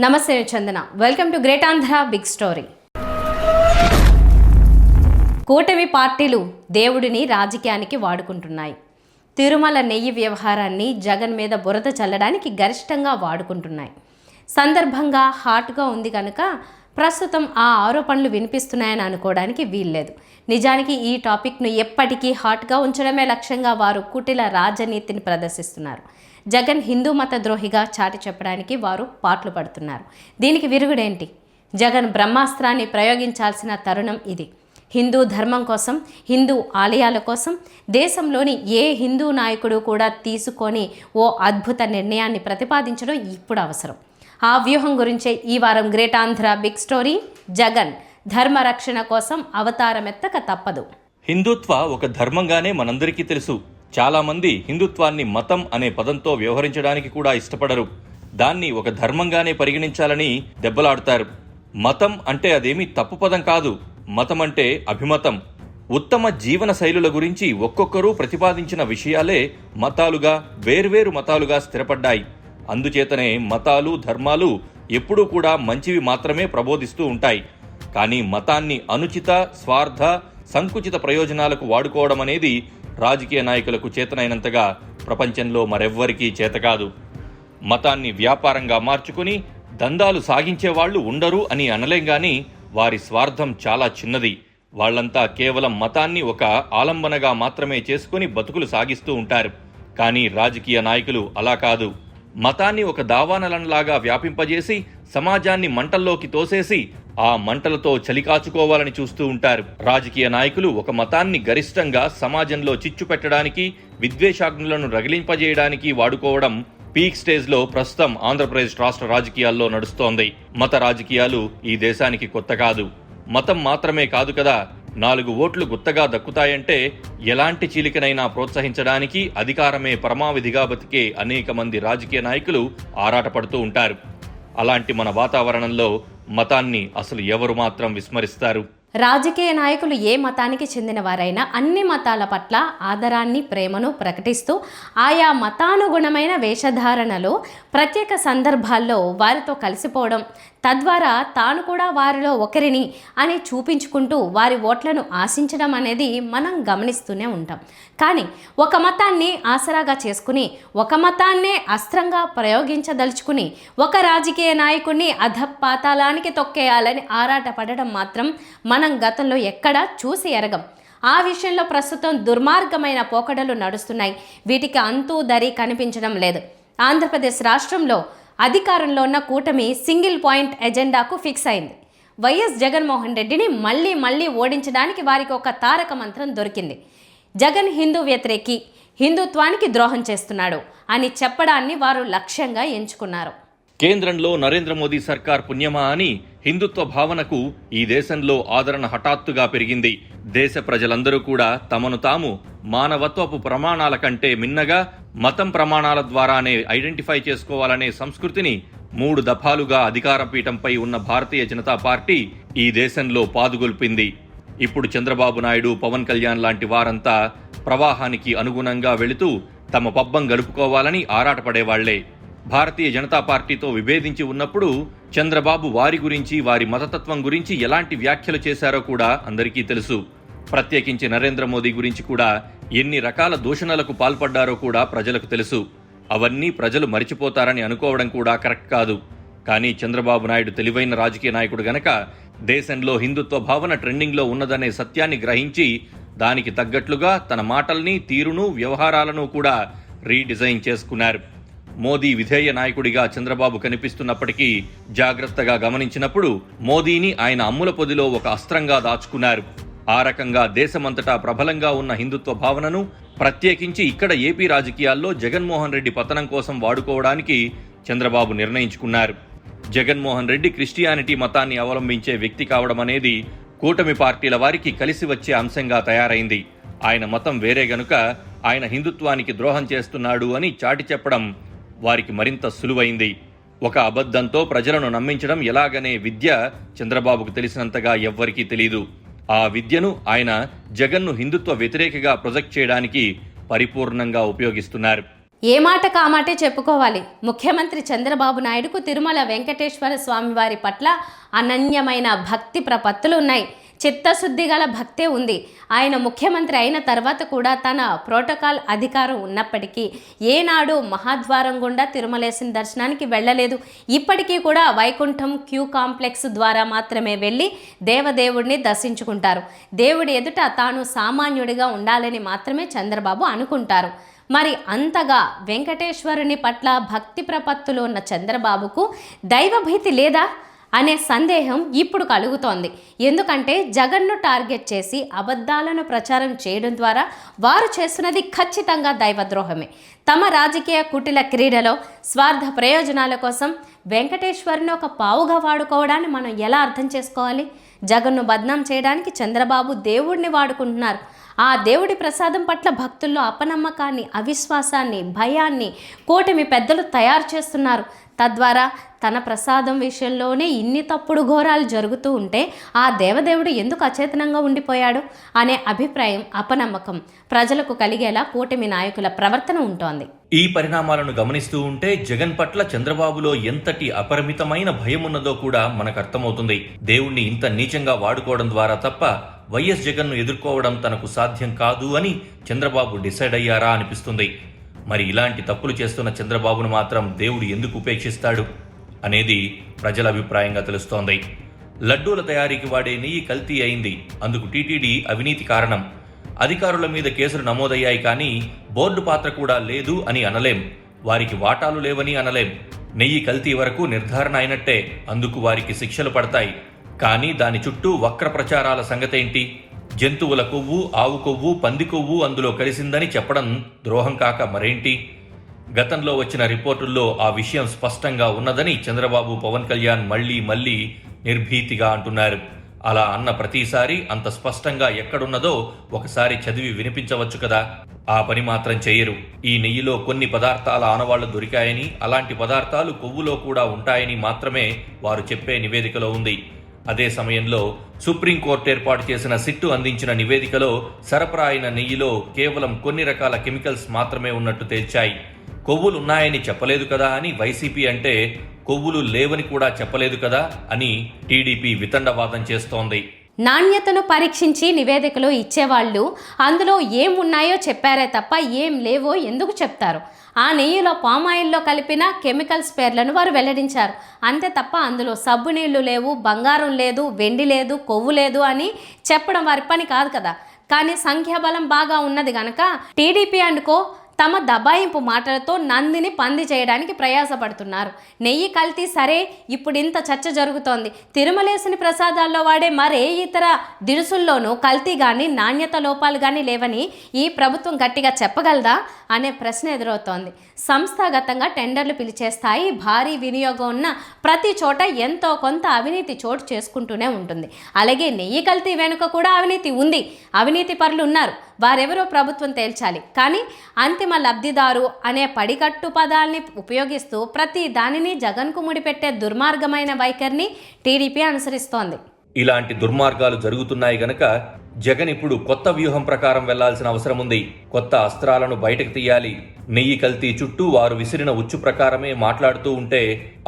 నమస్తే Chandana, welcome to great Andhra big story. కూటమి పార్టీలు దేవుడిని రాజకీయానికి వాడుకుంటున్నాయి. తిరుమల నెయ్యి వ్యవహారాన్ని జగన్ మీద బురద చల్లడానికి గరిష్టంగా వాడుకుంటున్నాయి. సందర్భంగా హాట్గా ఉంది కనుక ప్రస్తుతం ఆ ఆరోపణలు వినిపిస్తున్నాయని అనుకోవడానికి వీల్లేదు. నిజానికి ఈ టాపిక్ను ఎప్పటికీ హాట్గా ఉంచడమే లక్ష్యంగా వారు కుటిల రాజనీతిని ప్రదర్శిస్తున్నారు. జగన్ హిందూ మత ద్రోహిగా చాటి చెప్పడానికి వారు పాట్లు పడుతున్నారు. దీనికి విరుగుడేంటి? జగన్ బ్రహ్మాస్త్రాన్ని ప్రయోగించాల్సిన తరుణం ఇది. హిందూ ధర్మం కోసం, హిందూ ఆలయాల కోసం దేశంలోని ఏ హిందూ నాయకుడు కూడా తీసుకొని ఓ అద్భుత నిర్ణయాన్ని ప్రతిపాదించడం ఇప్పుడు అవసరం. ఆ వ్యూహం గురించే ఈ వారం great Andhra big story. Jagan ధర్మ రక్షణ కోసం అవతారమెత్తక తప్పదు. హిందుత్వ ఒక ధర్మంగానే మనందరికీ తెలుసు. చాలా మంది హిందుత్వాన్ని మతం అనే పదంతో వ్యవహరించడానికి కూడా ఇష్టపడరు. దాన్ని ఒక ధర్మంగానే పరిగణించాలని దెబ్బలాడుతారు. మతం అంటే అదేమీ తప్పు పదం కాదు. మతం అంటే అభిమతం. ఉత్తమ జీవన శైలుల గురించి ఒక్కొక్కరూ ప్రతిపాదించిన విషయాలే మతాలుగా, వేర్వేరు మతాలుగా స్థిరపడ్డాయి. అందుచేతనే మతాలు, ధర్మాలు ఎప్పుడూ కూడా మంచివి మాత్రమే ప్రబోధిస్తూ ఉంటాయి. కానీ మతాన్ని అనుచిత, స్వార్థ, సంకుచిత ప్రయోజనాలకు వాడుకోవడం అనేది రాజకీయ నాయకులకు చేతనైనంతగా ప్రపంచంలో మరెవ్వరికీ చేతకాదు. మతాన్ని వ్యాపారంగా మార్చుకుని దందాలు సాగించేవాళ్లు ఉండరు అని అనలేం గాని వారి స్వార్థం చాలా చిన్నది. వాళ్లంతా కేవలం మతాన్ని ఒక ఆలంబనగా మాత్రమే చేసుకుని బతుకులు సాగిస్తూ ఉంటారు. కానీ రాజకీయ నాయకులు అలా కాదు. మతాన్ని ఒక దావానలంలాగా వ్యాపింపజేసి సమాజాన్ని మంటల్లోకి తోసేసి ఆ మంటలతో చలికాచుకోవాలని చూస్తూ ఉంటారు. రాజకీయ నాయకులు ఒక మతాన్ని గరిష్టంగా సమాజంలో చిచ్చు పెట్టడానికి, విద్వేషాగ్నులను రగిలింపజేయడానికి వాడుకోవడం పీక్ స్టేజ్లో ప్రస్తుతం ఆంధ్రప్రదేశ్ రాష్ట్ర రాజకీయాల్లో నడుస్తోంది. మత రాజకీయాలు ఈ దేశానికి కొత్త కాదు. మతం మాత్రమే కాదు కదా, 4 ఓట్లు గుత్తగా దక్కుతాయంటే ఎలాంటి చీలికనైనా ప్రోత్సహించడానికి అధికారమే పరమావిధిగా బతికే అనేక మంది రాజకీయ నాయకులు ఆరాటపడుతూ ఉంటారు. అలాంటి మన వాతావరణంలో మతాన్ని అసలు ఎవరు మాత్రం విస్మరిస్తారు? రాజకీయ నాయకులు ఏ మతానికి చెందిన వారైనా అన్ని మతాల పట్ల ఆదరాన్ని, ప్రేమను ప్రకటిస్తూ ఆయా మతానుగుణమైన వేషధారణలో ప్రత్యేక సందర్భాల్లో వారితో కలిసిపోవడం, తద్వారా తాను కూడా వారిలో ఒకరిని అని చూపించుకుంటూ వారి ఓట్లను ఆశించడం అనేది మనం గమనిస్తూనే ఉంటాం. కానీ ఒక మతాన్ని ఆసరాగా చేసుకుని, ఒక మతాన్నే అస్త్రంగా ప్రయోగించదలుచుకుని ఒక రాజకీయ నాయకుడిని అధపాతాళానికి తొక్కేయాలని ఆరాటపడడం మాత్రం మనం గతంలో ఎక్కడా చూసి ఎరగం. ఆ విషయంలో ప్రస్తుతం దుర్మార్గమైన పోకడలు నడుస్తున్నాయి. వీటికి అంతూ దరి కనిపించడం లేదు. ఆంధ్రప్రదేశ్ రాష్ట్రంలో అధికారంలో ఉన్న కూటమి సింగిల్ పాయింట్ ఎజెండాకు ఫిక్స్ అయింది. వైఎస్ జగన్మోహన్ రెడ్డిని మళ్ళీ ఓడించడానికి వారికి ఒక తారక మంత్రం దొరికింది. జగన్ హిందూ వ్యతిరేకి, హిందుత్వానికి ద్రోహం చేస్తున్నాడు అని చెప్పడాన్ని వారు లక్ష్యంగా ఎంచుకున్నారు. కేంద్రంలో నరేంద్ర మోదీ సర్కార్ పుణ్యమా అని హిందుత్వ భావనకు ఈ దేశంలో ఆదరణ హఠాత్తుగా పెరిగింది. దేశ ప్రజలందరూ కూడా తమను తాము మానవత్వపు ప్రమాణాల కంటే మిన్నగా మతం ప్రమాణాల ద్వారానే ఐడెంటిఫై చేసుకోవాలనే సంస్కృతిని 3 దఫాలుగా అధికార పీఠంపై ఉన్న భారతీయ జనతా పార్టీ ఈ దేశంలో పాదుగొల్పింది. ఇప్పుడు చంద్రబాబు నాయుడు, పవన్ కళ్యాణ్ లాంటి వారంతా ప్రవాహానికి అనుగుణంగా వెళుతూ తమ పబ్బం గడుపుకోవాలని ఆరాటపడేవాళ్లే. భారతీయ జనతా పార్టీతో విభేదించి ఉన్నప్పుడు చంద్రబాబు వారి గురించి, వారి మతతత్వం గురించి ఎలాంటి వ్యాఖ్యలు చేశారో కూడా అందరికీ తెలుసు. ప్రత్యేకించి నరేంద్ర మోదీ గురించి కూడా ఎన్ని రకాల దూషణలకు పాల్పడ్డారో కూడా ప్రజలకు తెలుసు. అవన్నీ ప్రజలు మరిచిపోతారని అనుకోవడం కూడా కరెక్ట్ కాదు. కానీ చంద్రబాబు నాయుడు తెలివైన రాజకీయ నాయకుడు గనక దేశంలో హిందుత్వ భావన ట్రెండింగ్లో ఉన్నదనే సత్యాన్ని గ్రహించి దానికి తగ్గట్లుగా తన మాటల్ని, తీరును, వ్యవహారాలను కూడా రీడిజైన్ చేసుకున్నారు. మోదీ విధేయ నాయకుడిగా చంద్రబాబు కనిపిస్తున్నప్పటికీ జాగ్రత్తగా గమనించినప్పుడు మోదీని ఆయన అమ్ముల పొదిలో ఒక అస్త్రంగా దాచుకున్నారు. ఆ రకంగా దేశమంతటా ప్రబలంగా ఉన్న హిందుత్వ భావనను ప్రత్యేకించి ఇక్కడ ఏపీ రాజకీయాల్లో జగన్మోహన్ రెడ్డి పతనం కోసం వాడుకోవడానికి చంద్రబాబు నిర్ణయించుకున్నారు. జగన్మోహన్ రెడ్డి క్రిస్టియానిటీ మతాన్ని అవలంబించే వ్యక్తి కావడం అనేది కూటమి పార్టీల వారికి కలిసి వచ్చే అంశంగా తయారైంది. ఆయన మతం వేరే గనుక ఆయన హిందుత్వానికి ద్రోహం చేస్తున్నాడు అని చాటి చెప్పడం వారికి మరింత సులువైంది. ఒక అబద్ధంతో ప్రజలను నమ్మించడం ఎలాగనే విద్య చంద్రబాబుకు తెలిసినంతగా ఎవ్వరికీ తెలీదు. ఆ విద్యను ఆయన జగన్ను హిందుత్వ వ్యతిరేకగా ప్రొజెక్ట్ చేయడానికి పరిపూర్ణంగా ఉపయోగిస్తున్నారు. ఏ మాట కామాటే చెప్పుకోవాలి. ముఖ్యమంత్రి చంద్రబాబు నాయుడుకు తిరుమల వెంకటేశ్వర స్వామి వారి పట్ల అనన్యమైన భక్తి ప్రపత్తులు ఉన్నాయి. చిత్తశుద్ధి గల భక్తే ఉంది. ఆయన ముఖ్యమంత్రి అయిన తర్వాత కూడా తన ప్రోటోకాల్ అధికారం ఉన్నప్పటికీ ఏనాడు మహాద్వారం గుండా తిరుమలేశుని దర్శనానికి వెళ్ళలేదు. ఇప్పటికీ కూడా వైకుంఠం క్యూ కాంప్లెక్స్ ద్వారా మాత్రమే వెళ్ళి దేవదేవుడిని దర్శించుకుంటారు. దేవుడి ఎదుట తాను సామాన్యుడిగా ఉండాలని మాత్రమే చంద్రబాబు అనుకుంటారు. మరి అంతగా వెంకటేశ్వరుని పట్ల భక్తి ప్రపత్తులు ఉన్న చంద్రబాబుకు దైవభీతి లేదా అనే సందేహం ఇప్పుడు కలుగుతోంది. ఎందుకంటే జగన్ను టార్గెట్ చేసి అబద్ధాలను ప్రచారం చేయడం ద్వారా వారు చేస్తున్నది ఖచ్చితంగా దైవద్రోహమే. తమ రాజకీయ కుటిల క్రీడలో స్వార్థ ప్రయోజనాల కోసం వెంకటేశ్వరుని ఒక పావుగా వాడుకోవడాన్ని మనం ఎలా అర్థం చేసుకోవాలి? జగన్ను బద్నాం చేయడానికి చంద్రబాబు దేవుడిని వాడుకుంటున్నారు. ఆ దేవుడి ప్రసాదం పట్ల భక్తుల్లో అపనమ్మకాన్ని, అవిశ్వాసాన్ని, భయాన్ని కూటమి పెద్దలు తయారు చేస్తున్నారు. తద్వారా తన ప్రసాదం విషయంలోనే ఇన్ని తప్పుడు ఘోరాలు జరుగుతూ ఉంటే ఆ దేవదేవుడు ఎందుకు అచేతనంగా ఉండిపోయాడు అనే అభిప్రాయం, అపనమ్మకం ప్రజలకు కలిగేలా కూటమి నాయకుల ప్రవర్తన ఉంటోంది. ఈ పరిణామాలను గమనిస్తూ ఉంటే జగన్ పట్ల చంద్రబాబులో ఎంతటి అపరిమితమైన భయం ఉన్నదో కూడా మనకు అర్థమవుతుంది. దేవుణ్ణి ఇంత నీచంగా వాడుకోవడం ద్వారా తప్ప వైఎస్ జగన్ను ఎదుర్కోవడం తనకు సాధ్యం కాదు అని చంద్రబాబు డిసైడ్ అయ్యారా అనిపిస్తుంది. మరి ఇలాంటి తప్పులు చేస్తున్న చంద్రబాబును మాత్రం దేవుడు ఎందుకు ఉపేక్షిస్తాడు అనేది ప్రజల అభిప్రాయంగా తెలుస్తోంది. లడ్డూల తయారీకి వాడే నెయ్యి కల్తీ అయింది, అందుకు టీటీడీ అవినీతి కారణం. అధికారుల మీద కేసులు నమోదయ్యాయి, కానీ బోర్డు పాత్ర కూడా లేదు అని అనలేం. వారికి వాటాలు లేవని అనలేం. నెయ్యి కల్తీ వరకు నిర్ధారణ అయినట్టే, అందుకు వారికి శిక్షలు పడతాయి. కానీ దాని చుట్టూ వక్ర ప్రచారాల సంగతేంటి? జంతువుల కొవ్వు, ఆవు కొవ్వు, పంది కొవ్వు అందులో కలిసిందని చెప్పడం ద్రోహం కాక మరేంటి? గతంలో వచ్చిన రిపోర్టుల్లో ఆ విషయం స్పష్టంగా ఉన్నదని చంద్రబాబు, పవన్ కళ్యాణ్ మళ్లీ నిర్భీతిగా అంటున్నారు. అలా అన్న ప్రతిసారి అంత స్పష్టంగా ఎక్కడున్నదో ఒకసారి చదివి వినిపించవచ్చు కదా. ఆ పని మాత్రం చేయరు. ఈ నెయ్యిలో కొన్ని పదార్థాల ఆనవాళ్లు దొరికాయని, అలాంటి పదార్థాలు కొవ్వులో కూడా ఉంటాయని మాత్రమే వారు చెప్పే నివేదికలో ఉంది. అదే సమయంలో సుప్రీంకోర్టు ఏర్పాటు చేసిన సిట్టు అందించిన నివేదికలో సరఫరా అయిన నెయ్యిలో కేవలం కొన్ని రకాల కెమికల్స్ మాత్రమే ఉన్నట్టు తేల్చాయి. కొవ్వులు ఉన్నాయని చెప్పలేదు కదా అని వైసీపీ అంటే, కొవ్వులు లేవని కూడా చెప్పలేదు కదా అని టీడీపీ వితండవాదం చేస్తోంది. నాణ్యతను పరీక్షించి నివేదికలు ఇచ్చేవాళ్ళు అందులో ఏం ఉన్నాయో చెప్పారే తప్ప ఏం లేవో ఎందుకు చెప్తారు? ఆ నెయ్యిలో పామాయిల్లో కలిపిన కెమికల్స్ పేర్లను వారు వెల్లడించారు. అంతే తప్ప అందులో సబ్బు నీళ్లు లేవు, బంగారం లేదు, వెండి లేదు, కొవ్వు లేదు అని చెప్పడం వారి పని కాదు కదా. కానీ సంఖ్యాబలం బాగా ఉన్నది గనక టీడీపీ అనుకో తమ దబాయింపు మాటలతో నందిని పంది చేయడానికి ప్రయాసపడుతున్నారు. నెయ్యి కల్తీ సరే, ఇప్పుడు ఇంత చర్చ జరుగుతోంది. తిరుమలేశుని ప్రసాదాల్లో వాడే మరే ఇతర దినుసుల్లోనూ కల్తీ కానీ నాణ్యత లోపాలు కానీ లేవని ఈ ప్రభుత్వం గట్టిగా చెప్పగలదా అనే ప్రశ్న ఎదురవుతోంది. సంస్థాగతంగా టెండర్లు పిలిచే స్థాయి, భారీ వినియోగం ఉన్న ప్రతి చోట ఎంతో కొంత అవినీతి చోటు చేసుకుంటూనే ఉంటుంది. అలాగే నెయ్యి కల్తీ వెనుక కూడా అవినీతి ఉంది. అవినీతి పరులు ఉన్నారు. వారెవరో ప్రభుత్వం తేల్చాలి. కానీ అంతిమ లబ్ధిదారు అనే పడికట్టు పదాల్ని ఉపయోగిస్తూ ప్రతి దానిని జగన్కు ముడిపెట్టే దుర్మార్గమైన వైఖరిని టీడీపీ అనుసరిస్తోంది. ఇలాంటి దుర్మార్గాలు జరుగుతున్నాయి గనక జగన్ ఇప్పుడు కొత్త వ్యూహం ప్రకారం వెళ్లాల్సిన అవసరం ఉంది. కొత్త అస్త్రాలను బయటకు తీయాలి. నెయ్యి కల్తీ చుట్టూ వారు విసిరిన ఉచ్చు ప్రకారమే మాట్లాడుతూ ఉంటే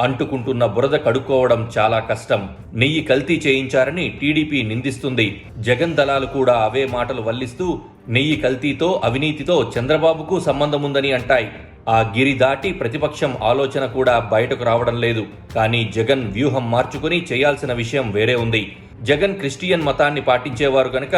అంటుకుంటున్న బురద కడుక్కోవడం చాలా కష్టం. నెయ్యి కల్తీ చేయించారని టీడీపీ నిందిస్తుంది. జగన్ దళాలు కూడా అవే మాటలు వల్లిస్తూ నెయ్యి కల్తీతో, అవినీతితో చంద్రబాబుకు సంబంధం ఉందని అంటాయి. ఆ గిరి దాటి ప్రతిపక్షం ఆలోచన కూడా బయటకు రావడం లేదు. కానీ జగన్ వ్యూహం మార్చుకుని చేయాల్సిన విషయం వేరే ఉంది. జగన్ క్రిస్టియన్ మతాన్ని పాటించేవారు కనుక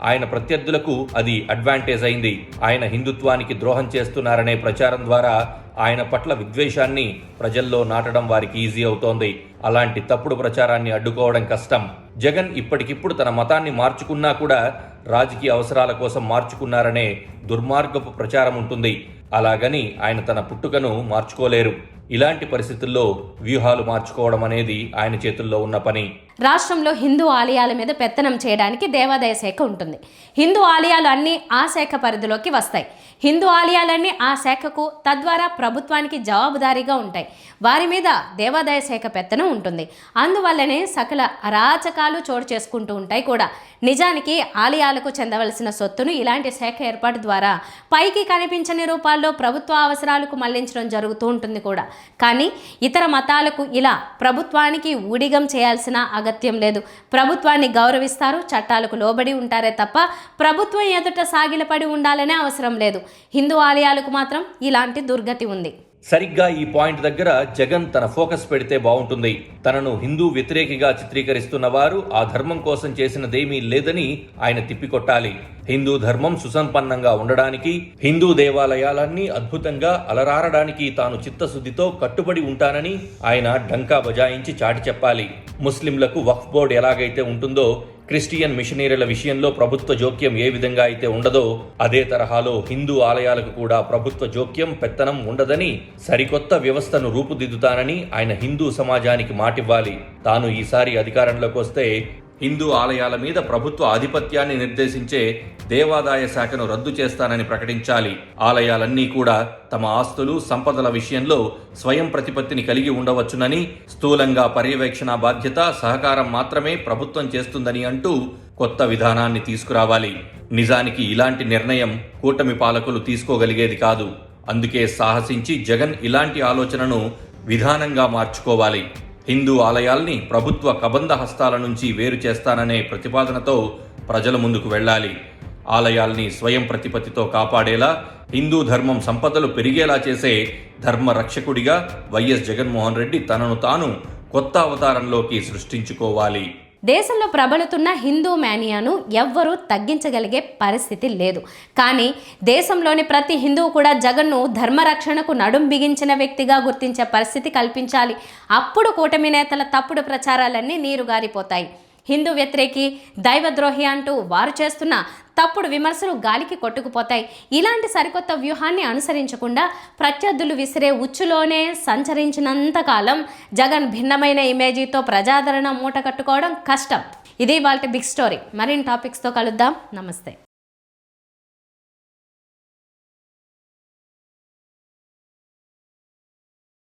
ఆయన ప్రత్యర్థులకు అది అడ్వాంటేజ్ అయింది. ఆయన హిందుత్వానికి ద్రోహం చేస్తున్నారనే ప్రచారం ద్వారా ఆయన పట్ల విద్వేషాన్ని ప్రజల్లో నాటడం వారికి ఈజీ అవుతోంది. అలాంటి తప్పుడు ప్రచారాన్ని అడ్డుకోవడం కష్టం. జగన్ ఇప్పటికిప్పుడు తన మతాన్ని మార్చుకున్నా కూడా రాజకీయ అవసరాల కోసం మార్చుకున్నారనే దుర్మార్గపు ప్రచారం ఉంటుంది. అలాగని ఆయన తన పుట్టుకను మార్చుకోలేరు. ఇలాంటి పరిస్థితుల్లో వ్యూహాలు మార్చుకోవడం అనేది ఆయన చేతుల్లో ఉన్న పని. రాష్ట్రంలో హిందూ ఆలయాల మీద పెత్తనం చేయడానికి దేవాదాయ శాఖ ఉంటుంది. హిందూ ఆలయాలు అన్నీ ఆ శాఖ పరిధిలోకి వస్తాయి. హిందూ ఆలయాలన్నీ ఆ శాఖకు, తద్వారా ప్రభుత్వానికి జవాబుదారీగా ఉంటాయి. వారి మీద దేవాదాయ శాఖ పెత్తనం ఉంటుంది. అందువల్లనే సకల అరాచకాలు చోటు చేసుకుంటూ ఉంటాయి కూడా. నిజానికి ఆలయాలకు చెందవలసిన సొత్తును ఇలాంటి శాఖ ఏర్పాటు ద్వారా పైకి కనిపించని రూపాల్లో ప్రభుత్వ అవసరాలకు మళ్లించడం జరుగుతూ ఉంటుంది కూడా. కానీ ఇతర మతాలకు ఇలా ప్రభుత్వానికి ఊడిగం చేయాల్సిన అగత్యం లేదు. ప్రభుత్వాన్ని గౌరవిస్తారు, చట్టాలకు లోబడి ఉంటారే తప్ప ప్రభుత్వం ఎదుట సాగిలపడి ఉండాలనే అవసరం లేదు. హిందూ ఆలయాలకు మాత్రం ఇలాంటి దుర్గతి ఉంది. సరిగ్గా ఈ పాయింట్ దగ్గర జగన్ తన ఫోకస్ పెడితే బాగుంటుంది. తనను హిందూ వ్యతిరేకిగా చిత్రీకరిస్తున్న వారు ఆ ధర్మం కోసం చేసినదేమీ లేదని ఆయన తిప్పికొట్టాలి. హిందూ ధర్మం సుసంపన్నంగా ఉండడానికి, హిందూ దేవాలయాలన్నీ అద్భుతంగా అలరారడానికి తాను చిత్తశుద్ధితో కట్టుబడి ఉంటానని ఆయన డంకా బజాయించి చాటి చెప్పాలి. ముస్లింలకు వక్ఫ్ బోర్డు ఎలాగైతే ఉంటుందో, క్రిస్టియన్ మిషనరీల విషయంలో ప్రభుత్వ జోక్యం ఏ విధంగా అయితే ఉండదో, అదే తరహాలో హిందూ ఆలయాలకు కూడా ప్రభుత్వ జోక్యం, పెత్తనం ఉండదని సరికొత్త వ్యవస్థను రూపుదిద్దుతానని ఆయన హిందూ సమాజానికి మాటివ్వాలి. తాను ఈసారి అధికారంలోకి వస్తే హిందూ ఆలయాల మీద ప్రభుత్వ ఆధిపత్యాన్ని నిర్దేశించే దేవాదాయ శాఖను రద్దు చేస్తానని ప్రకటించాలి. ఆలయాలన్నీ కూడా తమ ఆస్తులు, సంపదల విషయంలో స్వయం ప్రతిపత్తిని కలిగి ఉండవచ్చునని, స్థూలంగా పర్యవేక్షణ బాధ్యత, సహకారం మాత్రమే ప్రభుత్వం చేస్తుందని అంటూ కొత్త విధానాన్ని తీసుకురావాలి. నిజానికి ఇలాంటి నిర్ణయం కూటమి పాలకులు తీసుకోగలిగేది కాదు. అందుకే సాహసించి జగన్ ఇలాంటి ఆలోచనను విధానంగా మార్చుకోవాలి. హిందూ ఆలయాల్ని ప్రభుత్వ కబంధ హస్తాల నుంచి వేరు చేస్తాననే ప్రతిపాదనతో ప్రజల ముందుకు వెళ్ళాలి. ఆలయాల్ని స్వయం ప్రతిపత్తితో కాపాడేలా, హిందూ ధర్మం సంపదలు పెరిగేలా చేసే ధర్మ రక్షకుడిగా వైఎస్ జగన్మోహన్ రెడ్డి తనను తాను కొత్త అవతారంలోకి సృష్టించుకోవాలి. దేశంలో ప్రబలుతున్న హిందూ మేనియాను ఎవ్వరూ తగ్గించగలిగే పరిస్థితి లేదు. కానీ దేశంలోని ప్రతి హిందువు కూడా జగన్ను ధర్మరక్షణకు నడుం బిగించిన వ్యక్తిగా గుర్తించే పరిస్థితి కల్పించాలి. అప్పుడు కూటమి నేతల తప్పుడు ప్రచారాలన్నీ నీరుగారిపోతాయి. హిందూ వ్యతిరేకి, దైవద్రోహి అంటూ వారు చేస్తున్న తప్పుడు విమర్శలు గాలికి కొట్టుకుపోతాయి. ఇలాంటి సరికొత్త వ్యూహాన్ని అనుసరించకుండా ప్రత్యర్థులు విసిరే ఉచ్చులోనే సంచరించినంత కాలం జగన్ భిన్నమైన ఇమేజీతో ప్రజాదరణ మూట కట్టుకోవడం కష్టం. ఇది వాళ్ళ బిగ్ స్టోరీ. మరిన్ని టాపిక్స్తో కలుద్దాం. నమస్తే.